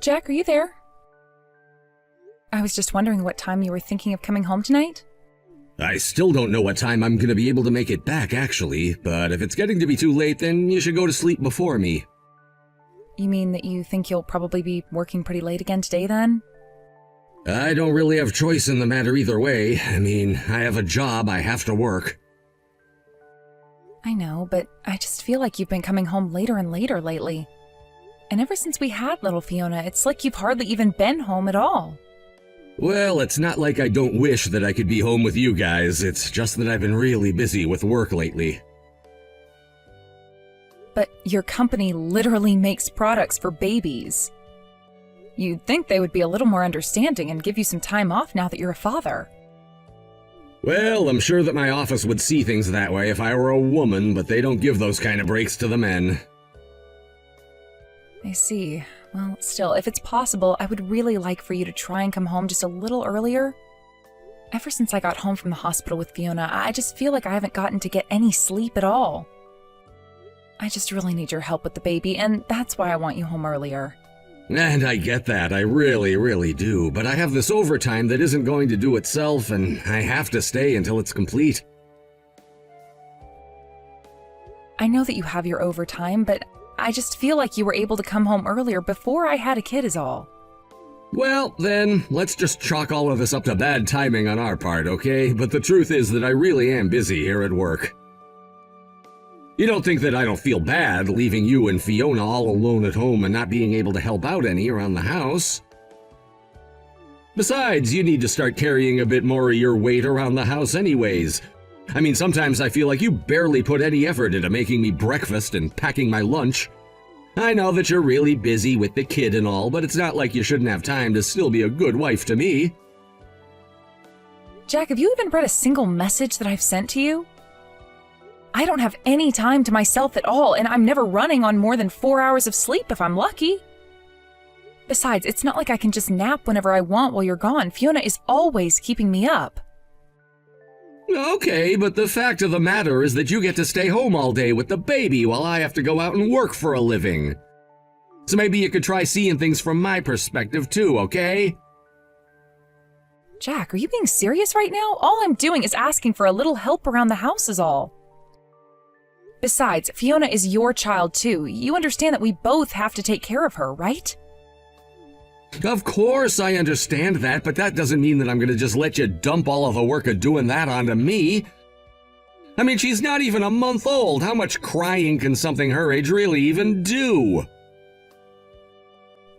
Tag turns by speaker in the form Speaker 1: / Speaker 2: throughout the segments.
Speaker 1: Jack, are you there? I was just wondering what time you were thinking of coming home tonight?
Speaker 2: I still don't know what time I'm gonna be able to make it back, actually, but if it's getting to be too late, then you should go to sleep before me.
Speaker 1: You mean that you think you'll probably be working pretty late again today, then?
Speaker 2: I don't really have choice in the matter either way. I mean, I have a job, I have to work.
Speaker 1: I know, but I just feel like you've been coming home later and later lately. And ever since we had little Fiona, it's like you've hardly even been home at all.
Speaker 2: Well, it's not like I don't wish that I could be home with you guys, it's just that I've been really busy with work lately.
Speaker 1: But your company literally makes products for babies. You'd think they would be a little more understanding and give you some time off now that you're a father.
Speaker 2: Well, I'm sure that my office would see things that way if I were a woman, but they don't give those kind of breaks to the men.
Speaker 1: I see. Well, still, if it's possible, I would really like for you to try and come home just a little earlier. Ever since I got home from the hospital with Fiona, I just feel like I haven't gotten to get any sleep at all. I just really need your help with the baby, and that's why I want you home earlier.
Speaker 2: And I get that, I really do, but I have this overtime that isn't going to do itself, and I have to stay until it's complete.
Speaker 1: I know that you have your overtime, but I just feel like you were able to come home earlier before I had a kid is all.
Speaker 2: Well, then, let's just chalk all of this up to bad timing on our part, okay? But the truth is that I really am busy here at work. You don't think that I don't feel bad leaving you and Fiona all alone at home and not being able to help out any around the house? Besides, you need to start carrying a bit more of your weight around the house anyways. I mean, sometimes I feel like you barely put any effort into making me breakfast and packing my lunch. I know that you're really busy with the kid and all, but it's not like you shouldn't have time to still be a good wife to me.
Speaker 1: Jack, have you even read a single message that I've sent to you? I don't have any time to myself at all, and I'm never running on more than 4 hours of sleep if I'm lucky. Besides, it's not like I can just nap whenever I want while you're gone. Fiona is always keeping me up.
Speaker 2: Okay, but the fact of the matter is that you get to stay home all day with the baby while I have to go out and work for a living. So maybe you could try seeing things from my perspective too, okay?
Speaker 1: Jack, are you being serious right now? All I'm doing is asking for a little help around the house is all. Besides, Fiona is your child too. You understand that we both have to take care of her, right?
Speaker 2: Of course I understand that, but that doesn't mean that I'm gonna just let you dump all of the work of doing that onto me. I mean, she's not even a month old. How much crying can something her age really even do?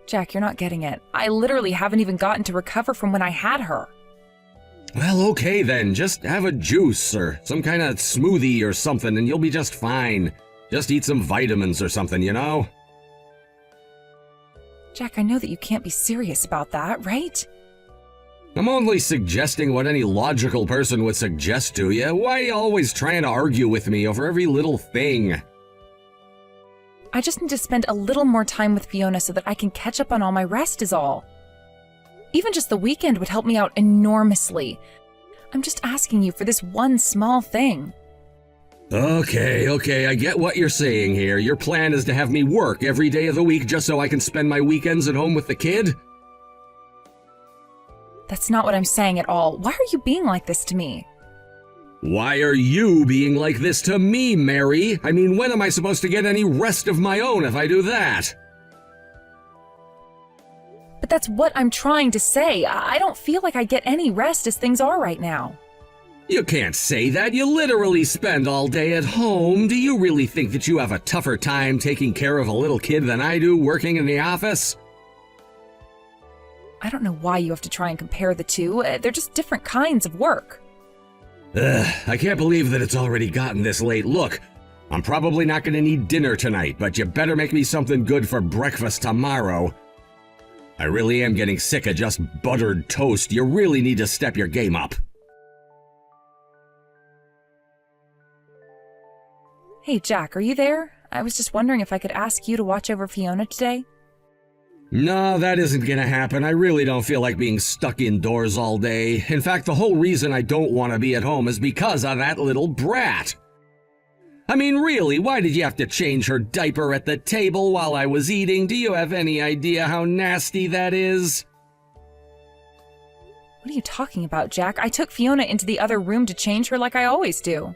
Speaker 1: Jack, you're not getting it. I literally haven't even gotten to recover from when I had her.
Speaker 2: Well, okay then, just have a juice or some kind of smoothie or something and you'll be just fine. Just eat some vitamins or something, you know?
Speaker 1: Jack, I know that you can't be serious about that, right?
Speaker 2: I'm only suggesting what any logical person would suggest to you. Why are you always trying to argue with me over every little thing?
Speaker 1: I just need to spend a little more time with Fiona so that I can catch up on all my rest is all. Even just the weekend would help me out enormously. I'm just asking you for this one small thing.
Speaker 2: Okay, I get what you're saying here. Your plan is to have me work every day of the week just so I can spend my weekends at home with the kid?
Speaker 1: That's not what I'm saying at all. Why are you being like this to me?
Speaker 2: Why are you being like this to me, Mary? I mean, when am I supposed to get any rest of my own if I do that?
Speaker 1: But that's what I'm trying to say. I don't feel like I get any rest as things are right now.
Speaker 2: You can't say that. You literally spend all day at home. Do you really think that you have a tougher time taking care of a little kid than I do working in the office?
Speaker 1: I don't know why you have to try and compare the two. They're just different kinds of work.
Speaker 2: I can't believe that it's already gotten this late. Look, I'm probably not going to need dinner tonight, but you better make me something good for breakfast tomorrow. I really am getting sick of just buttered toast. You really need to step your game up.
Speaker 1: Hey, Jack, are you there? I was just wondering if I could ask you to watch over Fiona today.
Speaker 2: No, that isn't gonna happen. I really don't feel like being stuck indoors all day. In fact, the whole reason I don't want to be at home is because of that little brat. I mean, really, why did you have to change her diaper at the table while I was eating? Do you have any idea how nasty that is?
Speaker 1: What are you talking about, Jack? I took Fiona into the other room to change her like I always do.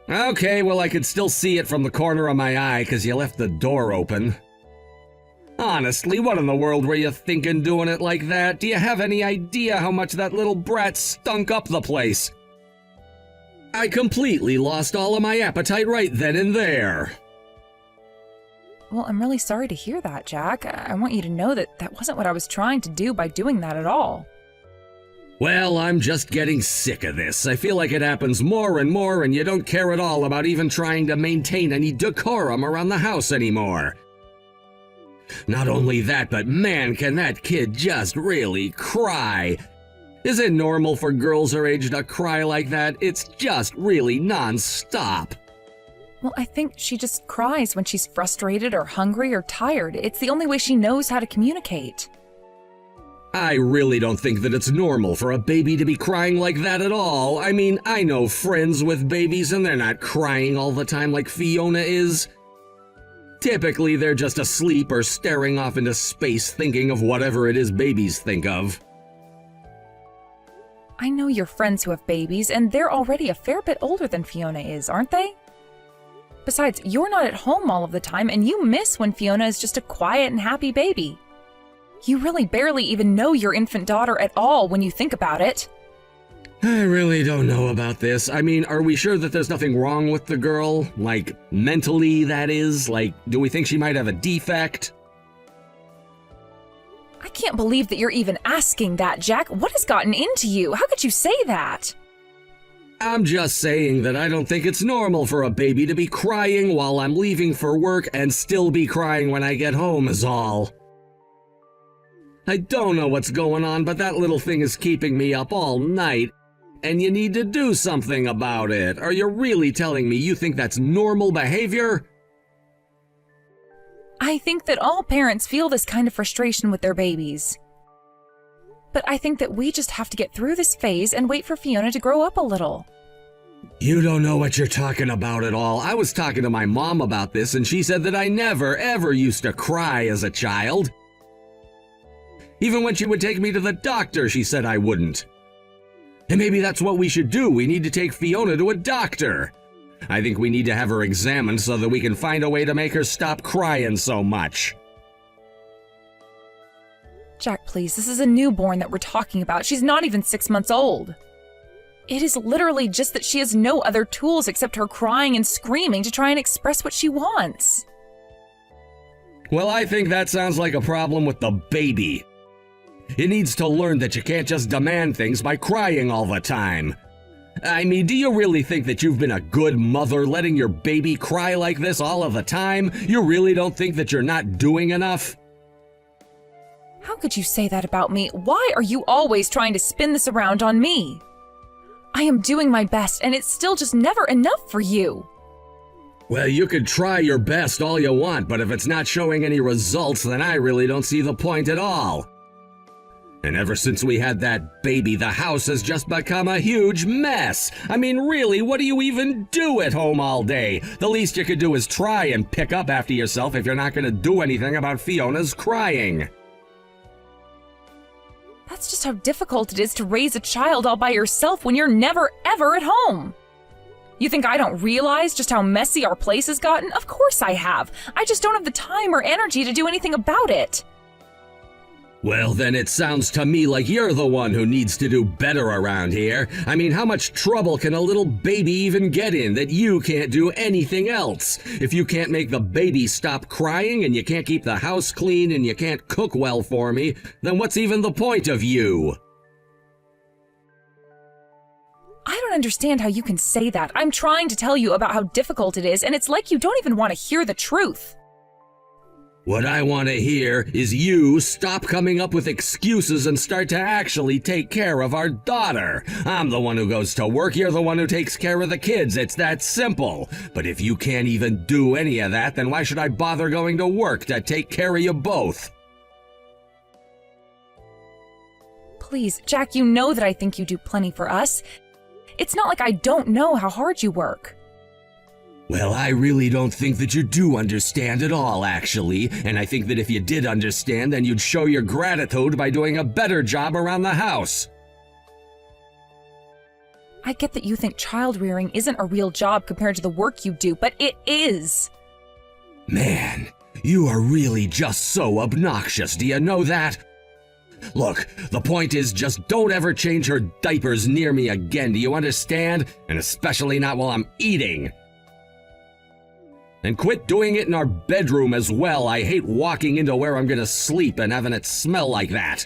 Speaker 2: Okay, well, I could still see it from the corner of my eye because you left the door open. Honestly, what in the world were you thinking doing it like that? Do you have any idea how much that little brat stunk up the place? I completely lost all of my appetite right then and there.
Speaker 1: Well, I'm really sorry to hear that, Jack. I want you to know that that wasn't what I was trying to do by doing that at all.
Speaker 2: Well, I'm just getting sick of this. I feel like it happens more and more, and you don't care at all about even trying to maintain any decorum around the house anymore. Not only that, but man, can that kid just really cry. Is it normal for girls her age to cry like that? It's just really non-stop.
Speaker 1: Well, I think she just cries when she's frustrated or hungry or tired. It's the only way she knows how to communicate.
Speaker 2: I really don't think that it's normal for a baby to be crying like that at all. I mean, I know friends with babies and they're not crying all the time like Fiona is. Typically, they're just asleep or staring off into space thinking of whatever it is babies think of.
Speaker 1: I know your friends who have babies, and they're already a fair bit older than Fiona is, aren't they? Besides, you're not at home all of the time, and you miss when Fiona is just a quiet and happy baby. You really barely even know your infant daughter at all when you think about it.
Speaker 2: I really don't know about this. I mean, are we sure that there's nothing wrong with the girl? Like, mentally, that is? Like, do we think she might have a defect?
Speaker 1: I can't believe that you're even asking that, Jack. What has gotten into you? How could you say that?
Speaker 2: I'm just saying that I don't think it's normal for a baby to be crying while I'm leaving for work and still be crying when I get home is all. I don't know what's going on, but that little thing is keeping me up all night. And you need to do something about it. Are you really telling me you think that's normal behavior?
Speaker 1: I think that all parents feel this kind of frustration with their babies. But I think that we just have to get through this phase and wait for Fiona to grow up a little.
Speaker 2: You don't know what you're talking about at all. I was talking to my mom about this, and she said that I never, ever used to cry as a child. Even when she would take me to the doctor, she said I wouldn't. And maybe that's what we should do. We need to take Fiona to a doctor. I think we need to have her examined so that we can find a way to make her stop crying so much.
Speaker 1: Jack, please, this is a newborn that we're talking about. She's not even 6 months old. It is literally just that she has no other tools except her crying and screaming to try and express what she wants.
Speaker 2: Well, I think that sounds like a problem with the baby. It needs to learn that you can't just demand things by crying all the time. I mean, do you really think that you've been a good mother letting your baby cry like this all of the time? You really don't think that you're not doing enough?
Speaker 1: How could you say that about me? Why are you always trying to spin this around on me? I am doing my best, and it's still just never enough for you.
Speaker 2: Well, you could try your best all you want, but if it's not showing any results, then I really don't see the point at all. And ever since we had that baby, the house has just become a huge mess. I mean, really, what do you even do at home all day? The least you could do is try and pick up after yourself if you're not going to do anything about Fiona's crying.
Speaker 1: That's just how difficult it is to raise a child all by yourself when you're never, ever at home. You think I don't realize just how messy our place has gotten? Of course I have. I just don't have the time or energy to do anything about it.
Speaker 2: Well, then it sounds to me like you're the one who needs to do better around here. I mean, how much trouble can a little baby even get in that you can't do anything else? If you can't make the baby stop crying and you can't keep the house clean and you can't cook well for me, then what's even the point of you?
Speaker 1: I don't understand how you can say that. I'm trying to tell you about how difficult it is, and it's like you don't even want to hear the truth.
Speaker 2: What I want to hear is you stop coming up with excuses and start to actually take care of our daughter. I'm the one who goes to work, you're the one who takes care of the kids. It's that simple. But if you can't even do any of that, then why should I bother going to work to take care of you both?
Speaker 1: Please, Jack, you know that I think you do plenty for us. It's not like I don't know how hard you work.
Speaker 2: Well, I really don't think that you do understand at all, actually, and I think that if you did understand, then you'd show your gratitude by doing a better job around the house.
Speaker 1: I get that you think child rearing isn't a real job compared to the work you do, but it is.
Speaker 2: Man, you are really just so obnoxious, do you know that? Look, the point is just don't ever change her diapers near me again, do you understand? And especially not while I'm eating. And quit doing it in our bedroom as well. I hate walking into where I'm gonna sleep and having it smell like that.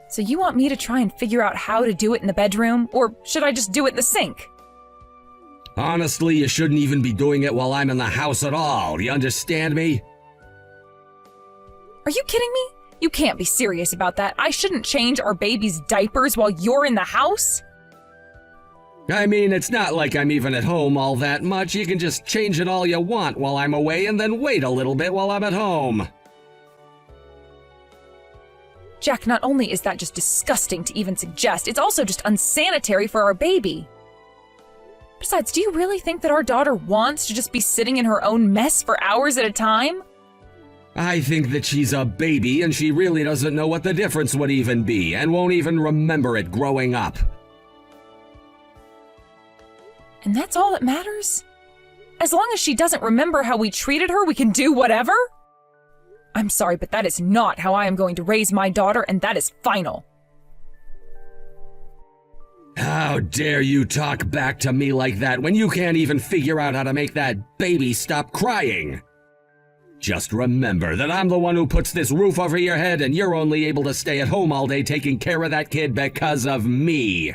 Speaker 1: So you want me to try and figure out how to do it in the bedroom? Or should I just do it in the sink?
Speaker 2: Honestly, you shouldn't even be doing it while I'm in the house at all. You understand me?
Speaker 1: Are you kidding me? You can't be serious about that. I shouldn't change our baby's diapers while you're in the house?
Speaker 2: I mean, it's not like I'm even at home all that much. You can just change it all you want while I'm away and then wait a little bit while I'm at home.
Speaker 1: Jack, not only is that just disgusting to even suggest, it's also just unsanitary for our baby. Besides, do you really think that our daughter wants to just be sitting in her own mess for hours at a time?
Speaker 2: I think that she's a baby and she really doesn't know what the difference would even be and won't even remember it growing up.
Speaker 1: And that's all that matters? As long as she doesn't remember how we treated her, we can do whatever? I'm sorry, but that is not how I am going to raise my daughter, and that is final.
Speaker 2: How dare you talk back to me like that when you can't even figure out how to make that baby stop crying? Just remember that I'm the one who puts this roof over your head and you're only able to stay at home all day taking care of that kid because of me.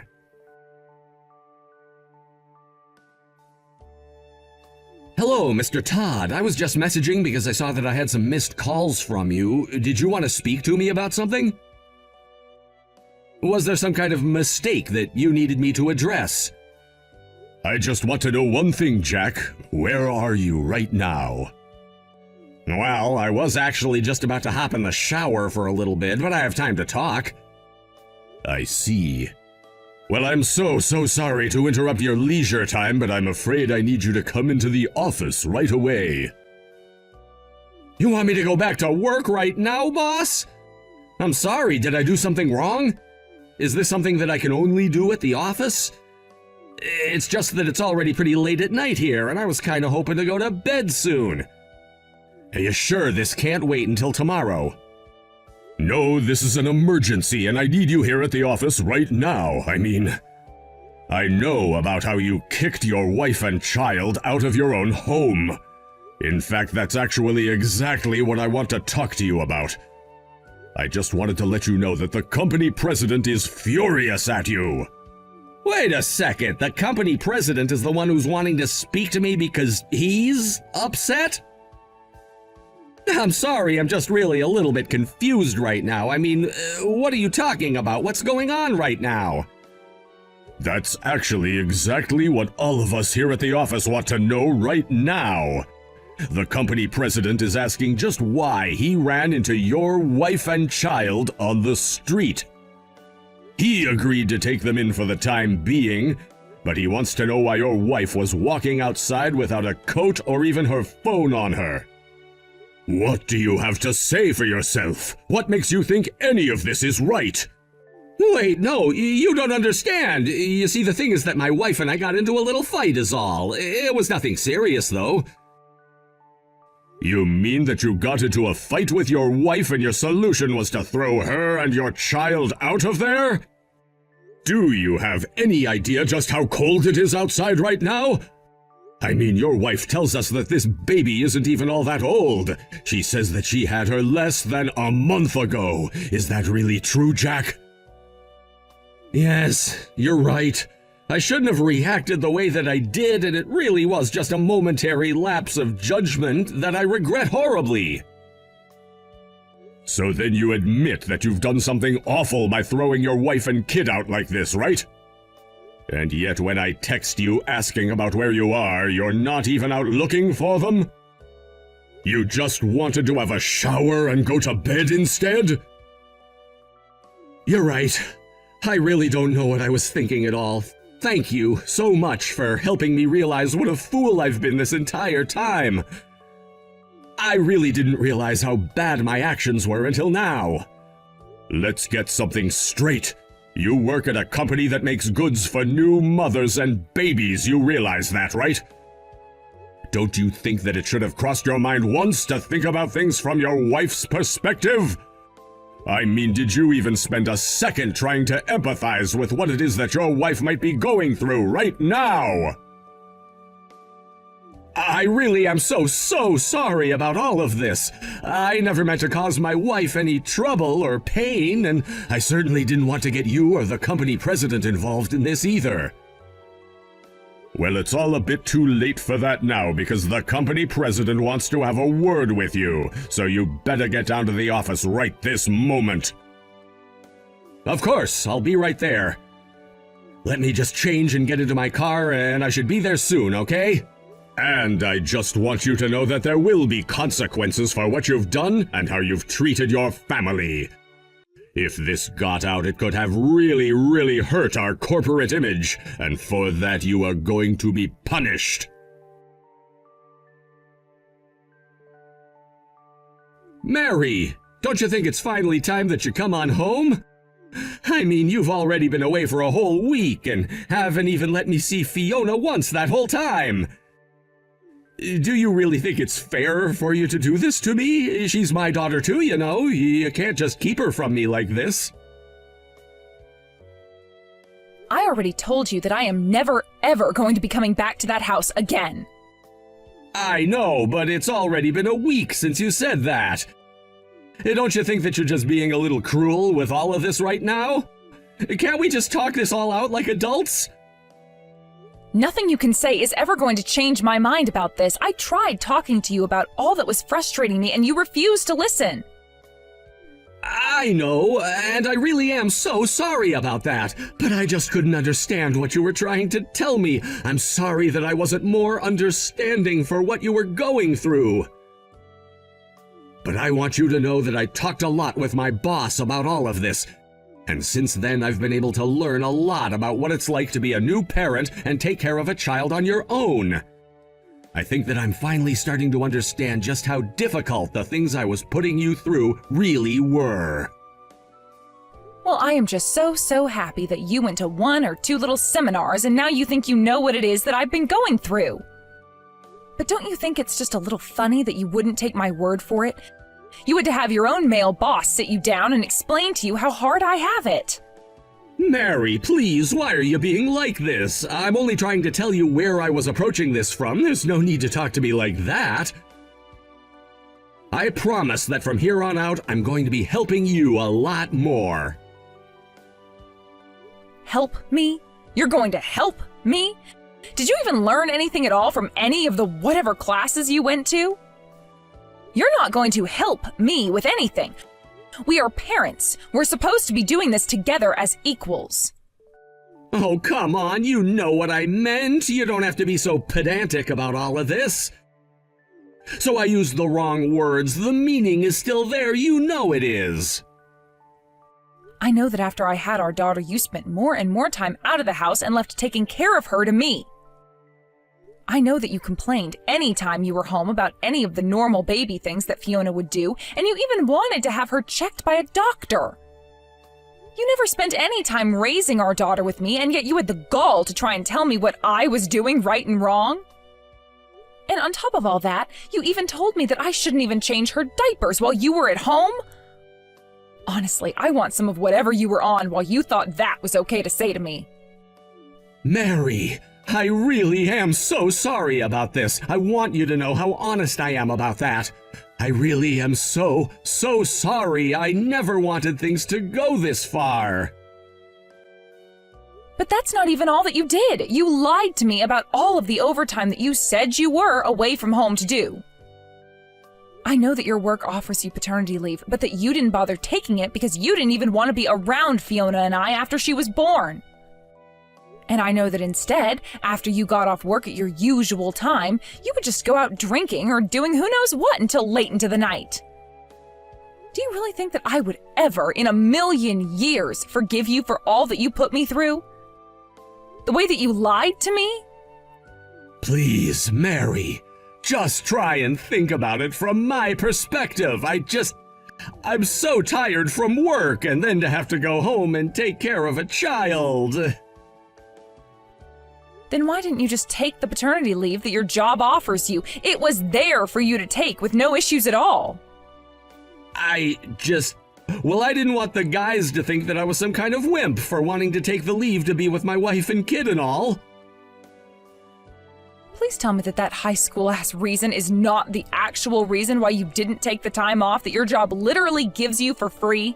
Speaker 2: Hello, Mr. Todd. I was just messaging because I saw that I had some missed calls from you. Did you want to speak to me about something? Was there some kind of mistake that you needed me to address? I just want to know one thing, Jack. Where are you right now? Well, I was actually just about to hop in the shower for a little bit, but I have time to talk. I see. Well, I'm so sorry to interrupt your leisure time, but I'm afraid I need you to come into the office right away. You want me to go back to work right now, boss? I'm sorry, did I do something wrong? Is this something that I can only do at the office? It's just that it's already pretty late at night here, and I was kind of hoping to go to bed soon. Are you sure this can't wait until tomorrow? No, this is an emergency, and I need you here at the office right now. I mean, I know about how you kicked your wife and child out of your own home. In fact, that's actually exactly what I want to talk to you about. I just wanted to let you know that the company president is furious at you. Wait a second, the company president is the one who's wanting to speak to me because he's upset? I'm sorry, I'm just really a little bit confused right now. I mean, what are you talking about? What's going on right now? That's actually exactly what all of us here at the office want to know right now. The company president is asking just why he ran into your wife and child on the street. He agreed to take them in for the time being, but he wants to know why your wife was walking outside without a coat or even her phone on her. What do you have to say for yourself? What makes you think any of this is right? Wait, no, you don't understand. You see, the thing is that my wife and I got into a little fight is all. It was nothing serious, though. You mean that you got into a fight with your wife and your solution was to throw her and your child out of there? Do you have any idea just how cold it is outside right now? I mean, your wife tells us that this baby isn't even all that old. She says that she had her less than a month ago. Is that really true, Jack? Yes, you're right. I shouldn't have reacted the way that I did, and it really was just a momentary lapse of judgment that I regret horribly. So then you admit that you've done something awful by throwing your wife and kid out like this, right? And yet when I text you asking about where you are, you're not even out looking for them? You just wanted to have a shower and go to bed instead? You're right. I really don't know what I was thinking at all. Thank you so much for helping me realize what a fool I've been this entire time. I really didn't realize how bad my actions were until now. Let's get something straight. You work at a company that makes goods for new mothers and babies, you realize that, right? Don't you think that it should have crossed your mind once to think about things from your wife's perspective? I mean, did you even spend a second trying to empathize with what it is that your wife might be going through right now? I really am so sorry about all of this. I never meant to cause my wife any trouble or pain, and I certainly didn't want to get you or the company president involved in this either. Well, it's all a bit too late for that now because the company president wants to have a word with you, so you better get down to the office right this moment. Of course, I'll be right there. Let me just change and get into my car, and I should be there soon, okay? And I just want you to know that there will be consequences for what you've done and how you've treated your family. If this got out, it could have really hurt our corporate image, and for that you are going to be punished. Mary, don't you think it's finally time that you come on home? I mean, you've already been away for a whole week and haven't even let me see Fiona once that whole time. Do you really think it's fair for you to do this to me? She's my daughter too, you know. You can't just keep her from me like this.
Speaker 1: I already told you that I am never, ever going to be coming back to that house again.
Speaker 2: I know, but it's already been a week since you said that. Don't you think that you're just being a little cruel with all of this right now? Can't we just talk this all out like adults?
Speaker 1: Nothing you can say is ever going to change my mind about this. I tried talking to you about all that was frustrating me, and you refused to listen.
Speaker 2: I know, and I really am so sorry about that, but I just couldn't understand what you were trying to tell me. I'm sorry that I wasn't more understanding for what you were going through. But I want you to know that I talked a lot with my boss about all of this. And since then, I've been able to learn a lot about what it's like to be a new parent and take care of a child on your own. I think that I'm finally starting to understand just how difficult the things I was putting you through really were.
Speaker 1: Well, I am just so happy that you went to 1 or 2 little seminars and now you think you know what it is that I've been going through. But don't you think it's just a little funny that you wouldn't take my word for it? You had to have your own male boss sit you down and explain to you how hard I have it.
Speaker 2: Mary, please, why are you being like this? I'm only trying to tell you where I was approaching this from. There's no need to talk to me like that. I promise that from here on out, I'm going to be helping you a lot more.
Speaker 1: Help me? You're going to help me? Did you even learn anything at all from any of the whatever classes you went to? You're not going to help me with anything. We are parents. We're supposed to be doing this together as equals.
Speaker 2: Oh, come on, you know what I meant. You don't have to be so pedantic about all of this. So I used the wrong words. The meaning is still there. You know it is.
Speaker 1: I know that after I had our daughter, you spent more and more time out of the house and left taking care of her to me. I know that you complained any time you were home about any of the normal baby things that Fiona would do, and you even wanted to have her checked by a doctor. You never spent any time raising our daughter with me, and yet you had the gall to try and tell me what I was doing right and wrong. And on top of all that, you even told me that I shouldn't even change her diapers while you were at home. Honestly, I want some of whatever you were on while you thought that was okay to say to me.
Speaker 2: Mary, I really am so sorry about this. I want you to know how honest I am about that. I really am so sorry. I never wanted things to go this far.
Speaker 1: But that's not even all that you did. You lied to me about all of the overtime that you said you were away from home to do. I know that your work offers you paternity leave, but that you didn't bother taking it because you didn't even want to be around Fiona and I after she was born. And I know that instead, after you got off work at your usual time, you would just go out drinking or doing who knows what until late into the night. Do you really think that I would ever, in a million years, forgive you for all that you put me through? The way that you lied to me?
Speaker 2: Please, Mary, just try and think about it from my perspective. I'm so tired from work and then to have to go home and take care of a child.
Speaker 1: Then why didn't you just take the paternity leave that your job offers you? It was there for you to take with no issues at all.
Speaker 2: I didn't want the guys to think that I was some kind of wimp for wanting to take the leave to be with my wife and kid and all.
Speaker 1: Please tell me that that high school-ass reason is not the actual reason why you didn't take the time off that your job literally gives you for free.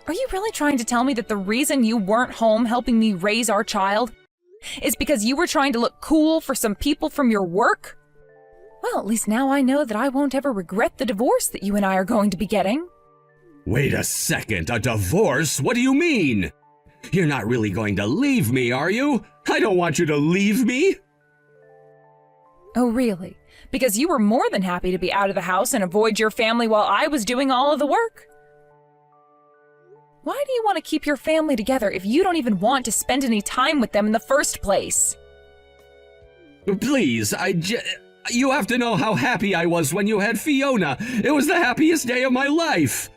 Speaker 1: Are you really trying to tell me that the reason you weren't home helping me raise our child is because you were trying to look cool for some people from your work? Well, at least now I know that I won't ever regret the divorce that you and I are going to be getting.
Speaker 2: Wait a second, a divorce? What do you mean? You're not really going to leave me, are you? I don't want you to leave me.
Speaker 1: Oh, really? Because you were more than happy to be out of the house and avoid your family while I was doing all of the work? Why do you want to keep your family together if you don't even want to spend any time with them in the first place?
Speaker 2: Please, you have to know how happy I was when you had Fiona. It was the happiest day of my life.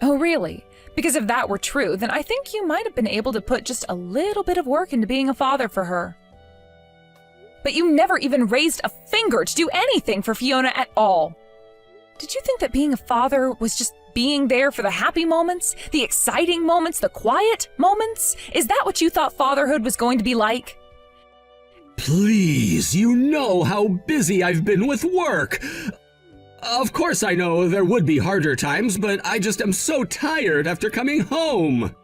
Speaker 1: Oh, really? Because if that were true, then I think you might have been able to put just a little bit of work into being a father for her. But you never even raised a finger to do anything for Fiona at all. Did you think that being a father was just being there for the happy moments, the exciting moments, the quiet moments? Is that what you thought fatherhood was going to be like?
Speaker 2: Please, you know how busy I've been with work. Of course I know there would be harder times, but I just am so tired after coming home.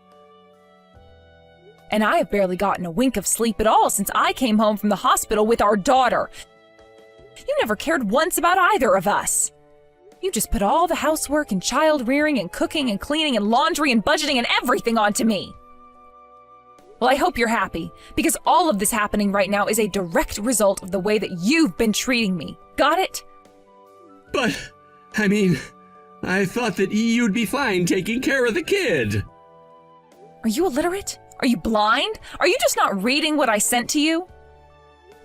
Speaker 1: And I have barely gotten a wink of sleep at all since I came home from the hospital with our daughter. You never cared once about either of us. You just put all the housework and child rearing and cooking and cleaning and laundry and budgeting and everything onto me. Well, I hope you're happy, because all of this happening right now is a direct result of the way that you've been treating me. Got it?
Speaker 2: But, I thought that you'd be fine taking care of the kid.
Speaker 1: Are you illiterate? Are you blind? Are you just not reading what I sent to you?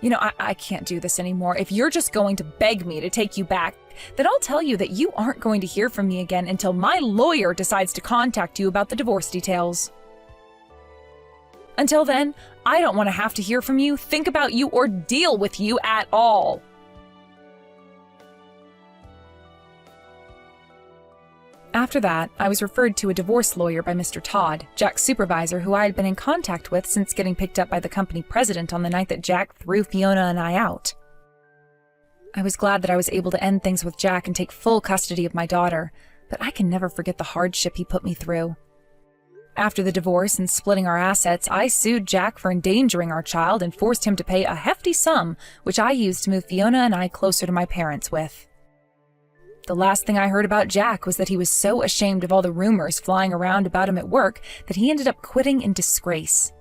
Speaker 1: You know, I can't do this anymore. If you're just going to beg me to take you back, then I'll tell you that you aren't going to hear from me again until my lawyer decides to contact you about the divorce details. Until then, I don't want to have to hear from you, think about you, or deal with you at all. After that, I was referred to a divorce lawyer by Mr. Todd, Jack's supervisor, who I had been in contact with since getting picked up by the company president on the night that Jack threw Fiona and I out. I was glad that I was able to end things with Jack and take full custody of my daughter, but I can never forget the hardship he put me through. After the divorce and splitting our assets, I sued Jack for endangering our child and forced him to pay a hefty sum, which I used to move Fiona and I closer to my parents with. The last thing I heard about Jack was that he was so ashamed of all the rumors flying around about him at work that he ended up quitting in disgrace.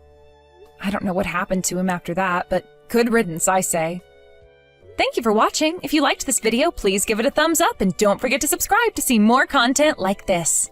Speaker 1: I don't know what happened to him after that, but good riddance, I say. Thank you for watching. If you liked this video, please give it a thumbs up and don't forget to subscribe to see more content like this.